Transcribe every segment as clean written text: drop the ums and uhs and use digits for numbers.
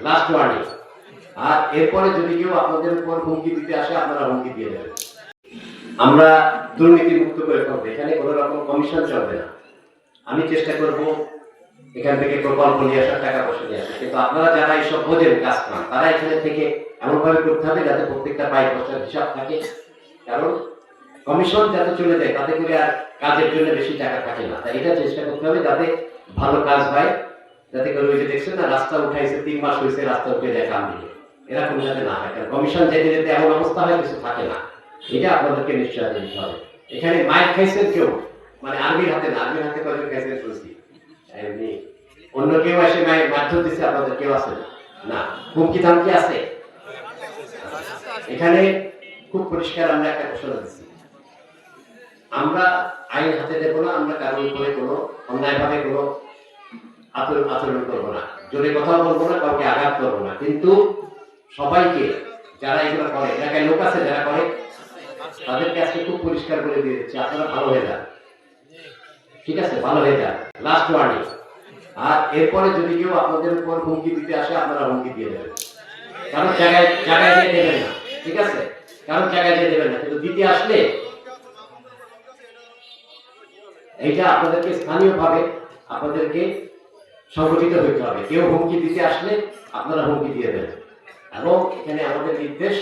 Last warning. আর এরপরে যদি কেউ আপনাদের উপর হুমকি দিতে আসে আপনারা হুমকি দিয়ে দেবেন। আমরা দুর্নীতি মুক্ত করে ফেলবো, এখানে কোনো রকম কমিশন চলবে না। আমি চেষ্টা করব এখান থেকে প্রকল্প নিয়ে আসার, টাকা পয়সা নিয়ে আসা, কিন্তু আপনারা যারা এইসব বোঝেন কাজ করেন তারা এখানে থেকে এমনভাবে করতে হবে যাতে প্রত্যেকটা পাই পয়সার হিসাব থাকে। কারণ কমিশন যাতে চলে যায় তাতে করে আর কাজের জন্য বেশি টাকা থাকে না। তাই এটা চেষ্টা করতে হবে যাতে ভালো কাজ হয়, যাতে করে ওই যে দেখছেন না রাস্তা উঠাইছে 3 মাস হয়েছে রাস্তা উঠে যায় কাম দিয়ে, এরকম যাতে না হয়। কারণ কমিশন যেতে যেতে এমন অবস্থা হয় কিছু থাকে না। এটা আপনাদেরকে নিশ্চয়তা দিতে হবে। এখানে মাইক খাইছেন কেউ, মানে আর্মির হাতে না, আর্মির হাতে কয়জন খাইছেন শুনছি, এমনি অন্য কেউ এসে মাধ্যম দিচ্ছে আপনাদের কেউ আছে না? হুমকি ধামকি আছে? এখানে খুব পরিষ্কার আমরা একটা ঘোষণা দিচ্ছি, আমরা আইন হাতে দেব না, আমরা কারোর উপরে কোনো অন্যায়ভাবে কোনো আচরণ করবো না, জোরে কথা বলবো না, কাউকে আঘাত করবো না। কিন্তু সবাইকে যারা এগুলো করে, এলাকায় লোক আছে যারা করে, তাদেরকে আজকে খুব পরিষ্কার করে দিয়ে দিচ্ছে আপনারা ভালো হয়ে যান, ঠিক আছে? ভালো হয়ে যান, লাস্ট ওয়ার্নিং। আর এরপরে যদি কেউ আপনাদের উপর হুমকি দিতে আসে আপনারা হুমকি দিয়ে দেবেন। কারণ জায়গায় জায়গায় দিয়ে দেবেন না, ঠিক আছে? কারণ জায়গায় দিয়ে দেবেন না, কিন্তু দিতে আসলে এইটা আপনাদেরকে স্থানীয়ভাবে আপনাদেরকে সংগঠিত হইতে হবে। কেউ হুমকি দিতে আসলে আপনারা হুমকি দিয়ে দেবেন। এবং এখানে আমাদের নির্দেশ,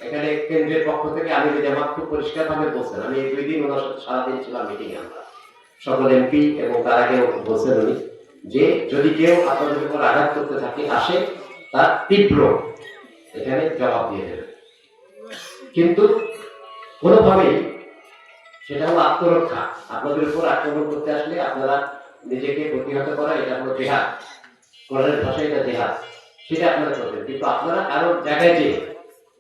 এখানে কেন্দ্রের পক্ষ থেকে আমির জামাত খুব পরিষ্কারভাবে বলছেন, আমি এই 2 দিন ওনার সাথে সারাদিন ছিলাম মিটিংয়ে, আমরা সকল এমপি এবং তার আগেও বলছেন উনি যে যদি কেউ আপনাদের উপর আঘাত করতে থাকে আসে তার তীব্র এখানে জবাব দিয়ে দেবে। কিন্তু কোনোভাবেই সেটা হলো আত্মরক্ষা। আপনাদের উপর আক্রমণ করতে আসলে আপনারা নিজেকে প্রতিহত করা, এটা হলো জেহাদ, কোরআনের ভাষায় এটা জেহাদ, সেটা আপনারা করবেন। কিন্তু আপনারা কারো জায়গায় যে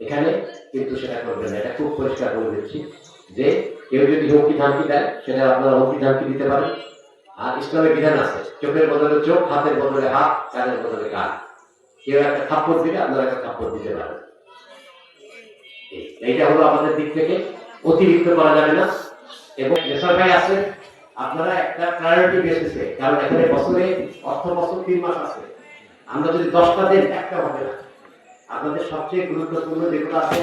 এখানে কিন্তু সেটা করবেন না, এটা খুব পরিষ্কার করে দিচ্ছি যে কেউ যদি হুমকি ধামকি দেয় সেটা আপনারা হুমকি ধামকি দিতে পারেন। আর ইসলামের বিধান আছে, চোখের বদলে চোখ, হাতের বদলে হাত, কানের বদলে কান। কেউ একটা থাপ্পড় দিলে আপনারা একটা থাপ্পড় দিতে পারেন। এইটা হলো আমাদের দিক থেকে, অতিরিক্ত করা যাবে না। এবং ভাই আছে, আপনারা একটা প্রায়োরিটি বেসিসে, কারণ এখানে বছরে অর্থ বছর 3 মাস আছে, আমরা যদি 10টা দিন একটা হবে না। আপনাদের সবচেয়ে গুরুত্বপূর্ণ যেগুলো আছে